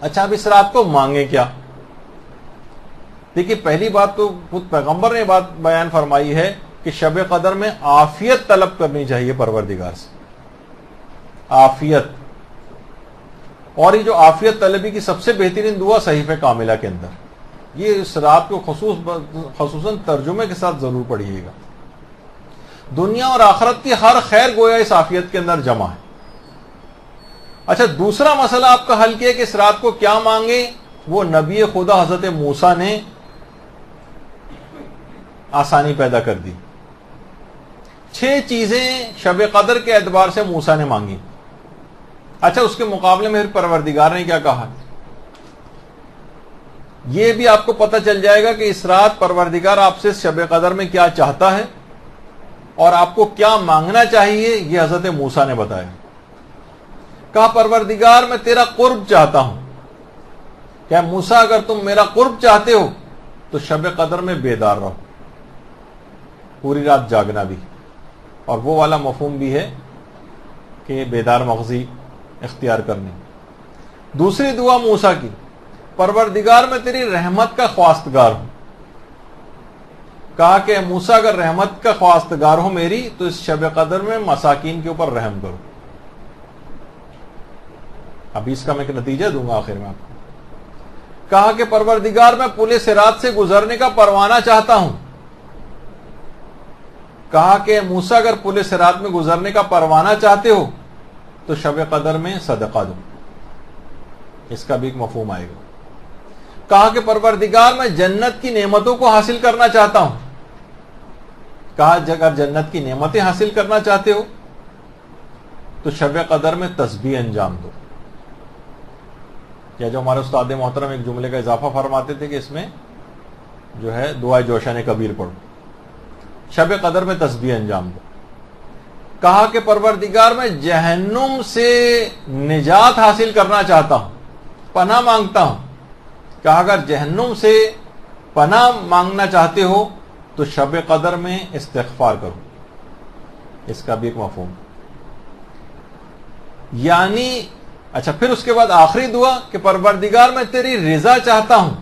اچھا اب اس رات کو مانگے کیا؟ دیکھیے پہلی بات تو خود پیغمبر نے بات بیان فرمائی ہے کہ شب قدر میں عافیت طلب کرنی چاہیے پروردگار سے، عافیت. اور یہ جو عافیت طلبی کی سب سے بہترین دعا صحیفہ کاملہ کے اندر، یہ اس رات کو خصوصاً ترجمے کے ساتھ ضرور پڑھیے گا. دنیا اور آخرت کی ہر خیر گویا اس عافیت کے اندر جمع ہے. اچھا دوسرا مسئلہ آپ کا حل کیا کہ اس رات کو کیا مانگے، وہ نبی خدا حضرت موسیٰ نے آسانی پیدا کر دی. 6 چیزیں شب قدر کے اعتبار سے موسیٰ نے مانگی. اچھا اس کے مقابلے میں پروردگار نے کیا کہا، یہ بھی آپ کو پتہ چل جائے گا کہ اس رات پروردگار آپ سے شب قدر میں کیا چاہتا ہے اور آپ کو کیا مانگنا چاہیے. یہ حضرت موسیٰ نے بتایا. کہا پروردگار میں تیرا قرب چاہتا ہوں. کہ موسیٰ اگر تم میرا قرب چاہتے ہو تو شب قدر میں بیدار رہو، پوری رات جاگنا بھی. اور وہ والا مفہوم بھی ہے کہ بیدار مغزی اختیار کرنی. دوسری دعا موسیٰ کی، پروردگار میں تیری رحمت کا خواستگار ہوں. کہا کہ موسیٰ اگر رحمت کا خواستگار ہو میری تو اس شب قدر میں مساکین کے اوپر رحم کرو. ابھی اس کا میں ایک نتیجہ دوں گا آخر میں آپ کو. کہا کہ پروردگار میں پل صراط سے گزرنے کا پروانہ چاہتا ہوں. کہا کہ موسیٰ اگر پل صراط میں گزرنے کا پروانہ چاہتے ہو تو شب قدر میں صدقہ دو. اس کا بھی ایک مفہوم آئے گا. کہا کہ پروردگار میں جنت کی نعمتوں کو حاصل کرنا چاہتا ہوں. کہا اگر جنت کی نعمتیں حاصل کرنا چاہتے ہو تو شب قدر میں تسبیح انجام دو. یا جو ہمارے استاد محترم ایک جملے کا اضافہ فرماتے تھے کہ اس میں جو ہے دعائے جوشن کبیر پڑھو، شب قدر میں تسبیح انجام دو. کہا کہ پروردگار میں جہنم سے نجات حاصل کرنا چاہتا ہوں، پناہ مانگتا ہوں. کہا اگر جہنم سے پناہ مانگنا چاہتے ہو تو شب قدر میں استغفار کرو. اس کا بھی ایک مفہوم. یعنی اچھا پھر اس کے بعد آخری دعا کہ پروردگار میں تیری رضا چاہتا ہوں.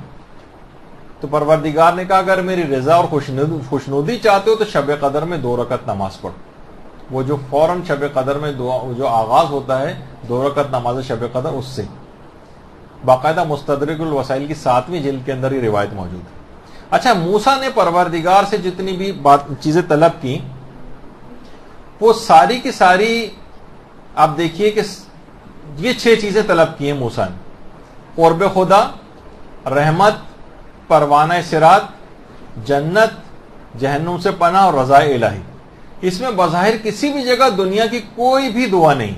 تو پروردگار نے کہا اگر میری رضا اور خوشنودی چاہتے ہو تو شب قدر میں 2 رکعت نماز پڑھو. وہ جو فوراً شب قدر میں دعا جو آغاز ہوتا ہے 2 رکعت نماز شب قدر، اس سے باقاعدہ مستدرک الوسائل کی 7ویں جلد کے اندر یہ روایت موجود ہے. اچھا موسیٰ نے پروردگار سے جتنی بھی چیزیں طلب کی وہ ساری کی ساری آپ دیکھیے کہ یہ 6 چیزیں طلب کی ہیں موسیٰ نے. قرب خدا، رحمت، پروانہ صراط، جنت، جہنم سے پناہ اور رضا الہی. اس میں بظاہر کسی بھی جگہ دنیا کی کوئی بھی دعا نہیں.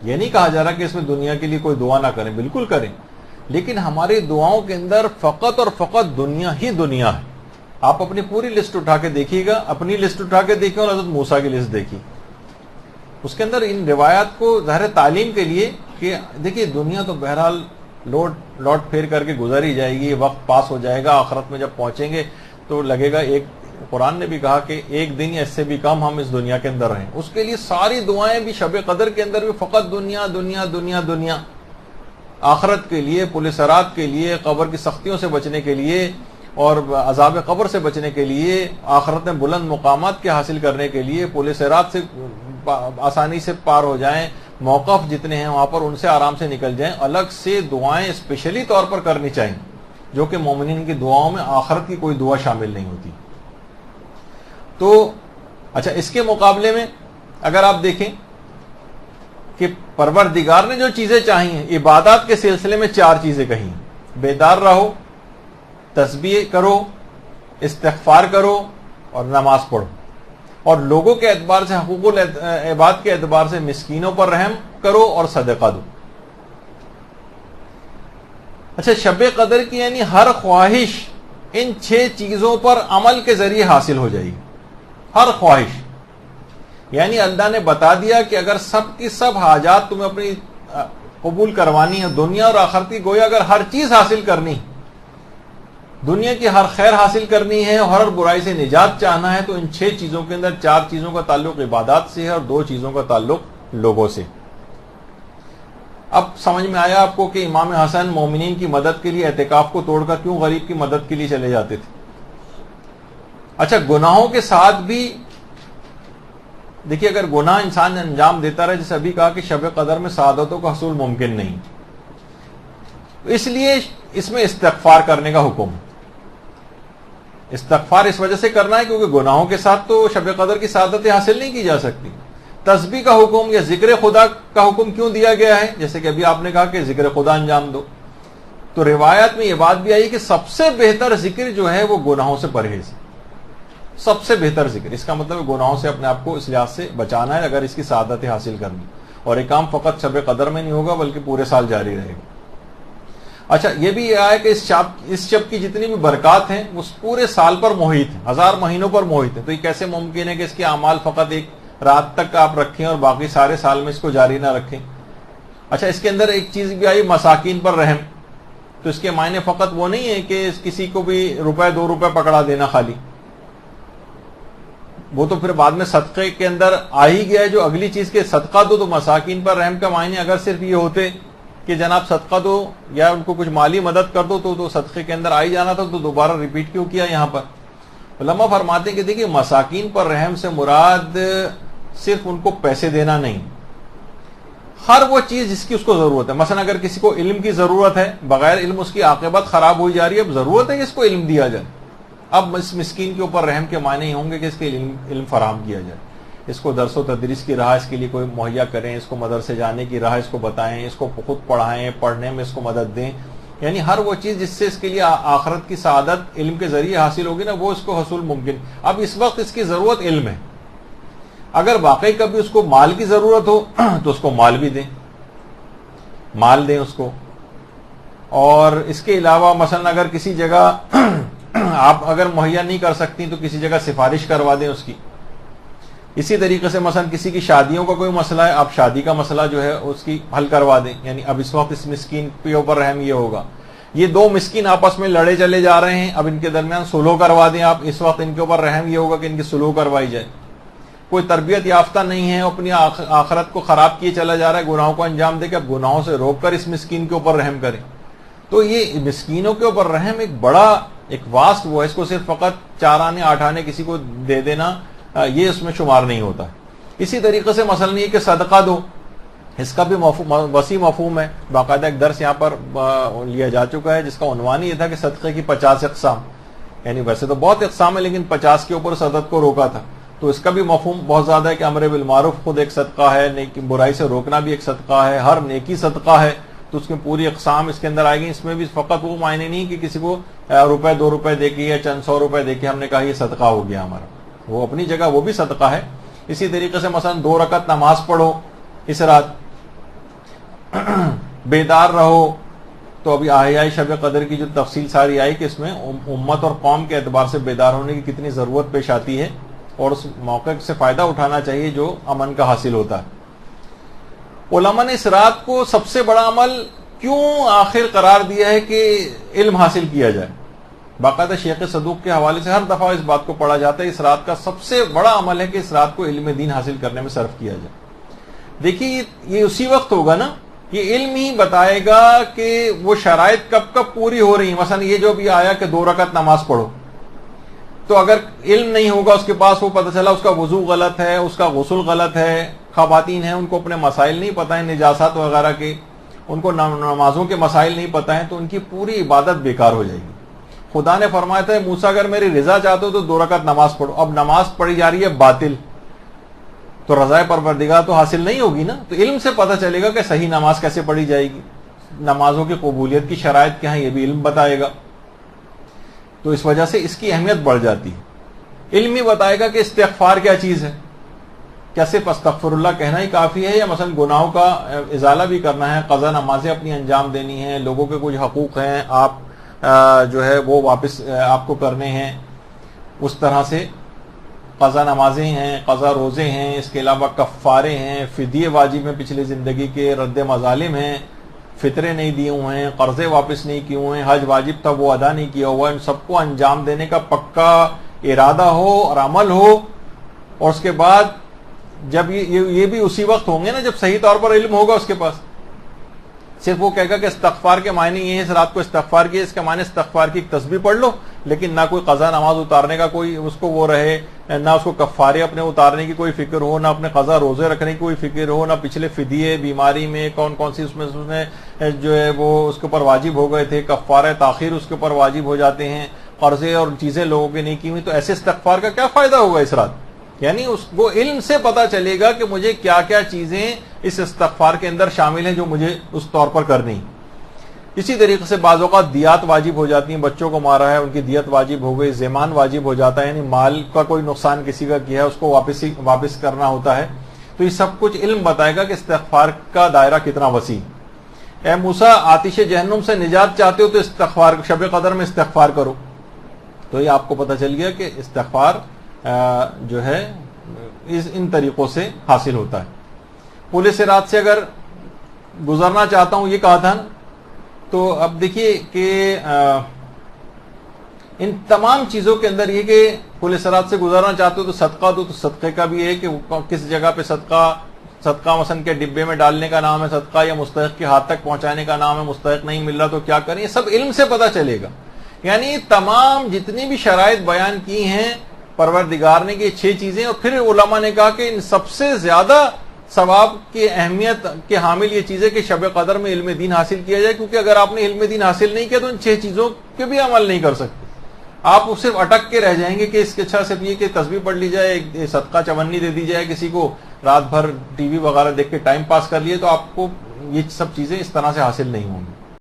یہ نہیں کہا جا رہا کہ اس میں دنیا کے لیے کوئی دعا نہ کریں، بالکل کریں، لیکن ہماری دعاؤں کے اندر فقط اور فقط دنیا ہی دنیا ہے. آپ اپنی پوری لسٹ اٹھا کے دیکھیے گا، اپنی لسٹ اٹھا کے دیکھیں اور حضرت موسیٰ کی لسٹ دیکھیے. اس کے اندر ان روایات کو ظاہر تعلیم کے لیے کہ دیکھیے دنیا تو بہرحال لوٹ پھیر کر کے گزر ہی جائے گی، وقت پاس ہو جائے گا. آخرت میں جب پہنچیں گے تو لگے گا ایک، قرآن نے بھی کہا کہ ایک دن یا اس سے بھی کم ہم اس دنیا کے اندر رہیں. اس کے لیے ساری دعائیں بھی شب قدر کے اندر بھی فقط دنیا دنیا دنیا دنیا. آخرت کے لیے، پل صراط کے لیے، قبر کی سختیوں سے بچنے کے لیے اور عذاب قبر سے بچنے کے لیے، آخرت میں بلند مقامات کے حاصل کرنے کے لیے، پل صراط سے آسانی سے پار ہو جائیں، موقف جتنے ہیں وہاں پر ان سے آرام سے نکل جائیں. الگ سے دعائیں اسپیشلی طور پر کرنی چاہیے، جو کہ مومنین کی دعاؤں میں آخرت کی کوئی دعا شامل نہیں ہوتی. تو اچھا اس کے مقابلے میں اگر آپ دیکھیں کہ پروردگار نے جو چیزیں چاہی ہیں عبادات کے سلسلے میں 4 چیزیں کہی ہیں. بیدار رہو، تسبیح کرو، استغفار کرو اور نماز پڑھو. اور لوگوں کے اعتبار سے، حقوق العباد کے اعتبار سے مسکینوں پر رحم کرو اور صدقہ دو. اچھا شب قدر کی یعنی ہر خواہش ان 6 چیزوں پر عمل کے ذریعے حاصل ہو جائے گی. ہر خواہش یعنی اللہ نے بتا دیا کہ اگر سب کی سب حاجات تمہیں اپنی قبول کروانی ہے، دنیا اور آخرت کی گویا اگر ہر چیز حاصل کرنی، دنیا کی ہر خیر حاصل کرنی ہے اور ہر برائی سے نجات چاہنا ہے تو ان 6 چیزوں کے اندر 4 چیزوں کا تعلق عبادات سے ہے اور 2 چیزوں کا تعلق لوگوں سے. اب سمجھ میں آیا آپ کو کہ امام حسن مومنین کی مدد کے لیے اعتکاف کو توڑ کر کیوں غریب کی مدد کے لیے چلے جاتے تھے. اچھا گناہوں کے ساتھ بھی دیکھیے اگر گناہ انسان انجام دیتا رہے، جیسے ابھی کہا کہ شب قدر میں سعادتوں کا حصول ممکن نہیں، اس لیے اس میں استغفار کرنے کا حکم ہے. استغفار اس وجہ سے کرنا ہے کیونکہ گناہوں کے ساتھ تو شب قدر کی سعادتیں حاصل نہیں کی جا سکتی. تسبیح کا حکم یا ذکر خدا کا حکم کیوں دیا گیا ہے؟ جیسے کہ ابھی آپ نے کہا کہ ذکر خدا انجام دو، تو روایات میں یہ بات بھی آئی کہ سب سے بہتر ذکر جو ہے وہ گناہوں سے پرہیز ہے. سب سے بہتر ذکر، اس کا مطلب گناہوں سے اپنے آپ کو اس لحاظ سے بچانا ہے اگر اس کی سعادتیں حاصل کرنی، اور یہ کام فقط شب قدر میں نہیں ہوگا بلکہ پورے سال جاری رہے گا. اچھا یہ بھی آیا کہ اس شب کی جتنی بھی برکات ہیں وہ پورے سال پر محیط ہیں، 1000 مہینوں پر محیط ہیں. تو یہ کیسے ممکن ہے کہ اس کے اعمال فقط ایک رات تک آپ رکھیں اور باقی سارے سال میں اس کو جاری نہ رکھیں؟ اچھا اس کے اندر ایک چیز بھی آئی مساکین پر رحم. تو اس کے معنی فقط وہ نہیں ہے کہ کسی کو بھی روپے 2 روپے پکڑا دینا خالی، وہ تو پھر بعد میں صدقے کے اندر آ ہی گیا ہے جو اگلی چیز کے صدقہ دو. تو مساکین پر رحم کا معنی اگر صرف یہ ہوتے کہ جناب صدقہ دو یا ان کو کچھ مالی مدد کر دو تو صدقے کے اندر آ ہی جانا تھا، تو دوبارہ ریپیٹ کیوں کیا یہاں پر؟ علماء فرماتے ہیں کہ دیکھیے مساکین پر رحم سے مراد صرف ان کو پیسے دینا نہیں، ہر وہ چیز جس کی اس کو ضرورت ہے. مثلا اگر کسی کو علم کی ضرورت ہے، بغیر علم اس کی عاقبت خراب ہوئی جا رہی ہے، اب ضرورت ہے کہ اس کو علم دیا جائے. اب اس مسکین کے اوپر رحم کے معنی ہی ہوں گے کہ اس کے علم فراہم کیا جائے، اس کو درس و تدریس کی راہ اس کے لیے کوئی مہیا کریں، اس کو مدرسے جانے کی راہ اس کو بتائیں، اس کو خود پڑھائیں، پڑھنے میں اس کو مدد دیں. یعنی ہر وہ چیز جس سے اس کے لیے آخرت کی سعادت علم کے ذریعے حاصل ہوگی نا، وہ اس کو حصول ممکن. اب اس وقت اس کی ضرورت علم ہے، اگر واقعی کبھی اس کو مال کی ضرورت ہو تو اس کو مال بھی دیں، مال دیں اس کو. اور اس کے علاوہ مثلا اگر کسی جگہ آپ اگر مہیا نہیں کر سکتی تو کسی جگہ سفارش کروا دیں اس کی. اسی طریقے سے مثلا کسی کی شادیوں کا کوئی مسئلہ ہے، آپ شادی کا مسئلہ جو ہے اس کی حل کروا دیں. یعنی اب اس وقت اس مسکین کے اوپر رحم یہ ہوگا، یہ 2 مسکین آپس میں لڑے چلے جا رہے ہیں، اب ان کے درمیان سلوح کروا دیں آپ. اس وقت ان کے اوپر رحم یہ ہوگا کہ ان کی سلوح کروائی جائے. کوئی تربیت یافتہ نہیں ہے، اپنی آخرت کو خراب کیے چلا جا رہا ہے، گناہوں کو انجام دے کے اب گناہوں سے روک کر اس مسکین کے اوپر رحم کریں. تو یہ مسکینوں کے اوپر رحم ایک بڑا ایک واسط وہ ہے، اس کو صرف فقط 4 آنے 8 آنے کسی کو دے دینا یہ اس میں شمار نہیں ہوتا. اسی طریقے سے مثلا یہ کہ صدقہ دو، اس کا بھی وسیع مفہوم ہے. باقاعدہ ایک درس یہاں پر لیا جا چکا ہے جس کا عنوان یہ تھا کہ صدقے کی 50 اقسام. یعنی ویسے تو بہت اقسام ہے لیکن 50 کے اوپر صدقہ کو روکا تھا. تو اس کا بھی مفہوم بہت زیادہ ہے کہ امر بالمعروف خود ایک صدقہ ہے، نیکی برائی سے روکنا بھی ایک صدقہ ہے، ہر نیکی صدقہ ہے. تو اس کی پوری اقسام اس کے اندر آئے گی. اس میں بھی فقط وہ معنی نہیں کہ کسی کو روپے 2 روپے دے کے یا چند 100 روپے دے کے ہم نے کہا یہ صدقہ ہو گیا ہمارا، وہ اپنی جگہ وہ بھی صدقہ ہے. اسی طریقے سے مثلا 2 رکعت نماز پڑھو اس رات، بیدار رہو. تو ابھی آحیائی شب قدر کی جو تفصیل ساری آئی کہ اس میں امت اور قوم کے اعتبار سے بیدار ہونے کی کتنی ضرورت پیش آتی ہے اور اس موقع سے فائدہ اٹھانا چاہیے جو امن کا حاصل ہوتا ہے. علماء نے اس رات کو سب سے بڑا عمل کیوں آخر قرار دیا ہے کہ علم حاصل کیا جائے؟ باقاعدہ شیخ صدوق کے حوالے سے ہر دفعہ اس بات کو پڑھا جاتا ہے، اس رات کا سب سے بڑا عمل ہے کہ اس رات کو علم دین حاصل کرنے میں صرف کیا جائے. دیکھیے یہ اسی وقت ہوگا نا، یہ علم ہی بتائے گا کہ وہ شرائط کب کب پوری ہو رہی ہیں. مثلا یہ جو بھی آیا کہ 2 رکعت نماز پڑھو، تو اگر علم نہیں ہوگا اس کے پاس، وہ پتہ چلا اس کا وضو غلط ہے، اس کا غسل غلط ہے. خواتین ہیں ان کو اپنے مسائل نہیں پتہ ہیں نجاسات وغیرہ کے، ان کو نمازوں کے مسائل نہیں پتہ ہیں، تو ان کی پوری عبادت بیکار ہو جائے گی. خدا نے فرمایا تھا موسیٰ اگر میری رضا چاہتے ہو تو 2 رکعت نماز پڑھو. اب نماز پڑھی جا رہی ہے باطل، تو رضائے پروردگار تو حاصل نہیں ہوگی نا. تو علم سے پتہ چلے گا کہ صحیح نماز کیسے پڑھی جائے گی، نمازوں کی قبولیت کی شرائط کیا ہیں، یہ بھی علم بتائے گا. تو اس وجہ سے اس کی اہمیت بڑھ جاتی ہے. علم ہی بتائے گا کہ استغفار کیا چیز ہے، کیا صرف استغفر اللہ کہنا ہی کافی ہے یا مثلا گناہوں کا ازالہ بھی کرنا ہے، قضا نمازیں اپنی انجام دینی ہیں، لوگوں کے کچھ حقوق ہیں آپ جو ہے وہ واپس آپ کو کرنے ہیں. اس طرح سے قضا نمازیں ہیں، قضا روزے ہیں، اس کے علاوہ کفارے ہیں، فدیے واجب ہیں، پچھلی زندگی کے رد مظالم ہیں، فطرے نہیں دیے ہوئے ہیں، قرضے واپس نہیں کیے ہوئے ہیں، حج واجب تھا وہ ادا نہیں کیا ہوا ہے. ان سب کو انجام دینے کا پکا ارادہ ہو اور عمل ہو. اور اس کے بعد جب یہ بھی اسی وقت ہوں گے نا جب صحیح طور پر علم ہوگا اس کے پاس. صرف وہ کہے گا کہ استغفار کے معنی یہ ہے اس رات کو استغفار کیے، اس کے معنی استغفار کی ایک تسبیح پڑھ لو، لیکن نہ کوئی قضا نماز اتارنے کا کوئی اس کو وہ رہے، نہ اس کو کفارے اپنے اتارنے کی کوئی فکر ہو، نہ اپنے قضا روزے رکھنے کی کوئی فکر ہو، نہ پچھلے فدیے بیماری میں کون کون سی اس میں جو ہے وہ اس کے اوپر واجب ہو گئے تھے، کفارہ تاخیر اس کے اوپر واجب ہو جاتے ہیں، قرضے اور چیزیں لوگوں کی نہیں کی ہوئی، تو ایسے استغفار کا کیا فائدہ ہوگا اس رات؟ یعنی اس کو علم سے پتا چلے گا کہ مجھے کیا کیا چیزیں اس استغفار کے اندر شامل ہیں جو مجھے اس طور پر کرنی۔ اسی طریقے سے بعض اوقات دیات واجب ہو جاتی ہیں، بچوں کو مارا ہے ان کی دیت واجب ہو گئی، زیمان واجب ہو جاتا ہے، یعنی مال کا کوئی نقصان کسی کا کیا ہے اس کو واپس کرنا ہوتا ہے، تو یہ سب کچھ علم بتائے گا کہ استغفار کا دائرہ کتنا وسیع۔ اے موسیٰ، آتش جہنم سے نجات چاہتے ہو تو استغفار شب قدر میں استغفار کرو، تو یہ آپ کو پتہ چل گیا کہ استغفار جو ہے ان طریقوں سے حاصل ہوتا ہے۔ پل صراط سے اگر گزرنا چاہتا ہوں یہ کہا تھا نا، تو اب دیکھیے کہ ان تمام چیزوں کے اندر یہ کہ پل صراط سے گزرنا چاہتے ہو تو صدقہ دو، تو صدقے کا بھی ہے کہ کس جگہ پہ صدقہ مثلا کے ڈبے میں ڈالنے کا نام ہے صدقہ، یا مستحق کے ہاتھ تک پہنچانے کا نام ہے، مستحق نہیں مل رہا تو کیا کریں، یہ سب علم سے پتہ چلے گا۔ یعنی تمام جتنی بھی شرائط بیان کی ہیں پروردگار نے کہ 6 چیزیں، اور پھر علماء نے کہا کہ ان سب سے زیادہ ثواب کی اہمیت کے حامل یہ چیز ہے کہ شب قدر میں علم دین حاصل کیا جائے، کیونکہ اگر آپ نے علم دین حاصل نہیں کیا تو ان 6 چیزوں کے بھی عمل نہیں کر سکتے، آپ صرف اٹک کے رہ جائیں گے کہ اس کے اچھا صرف یہ کہ تسبیح پڑھ لی جائے، صدقہ چونی دے دی جائے کسی کو، رات بھر ٹی وی وغیرہ دیکھ کے ٹائم پاس کر لیے، تو آپ کو یہ سب چیزیں اس طرح سے حاصل نہیں ہوں گی۔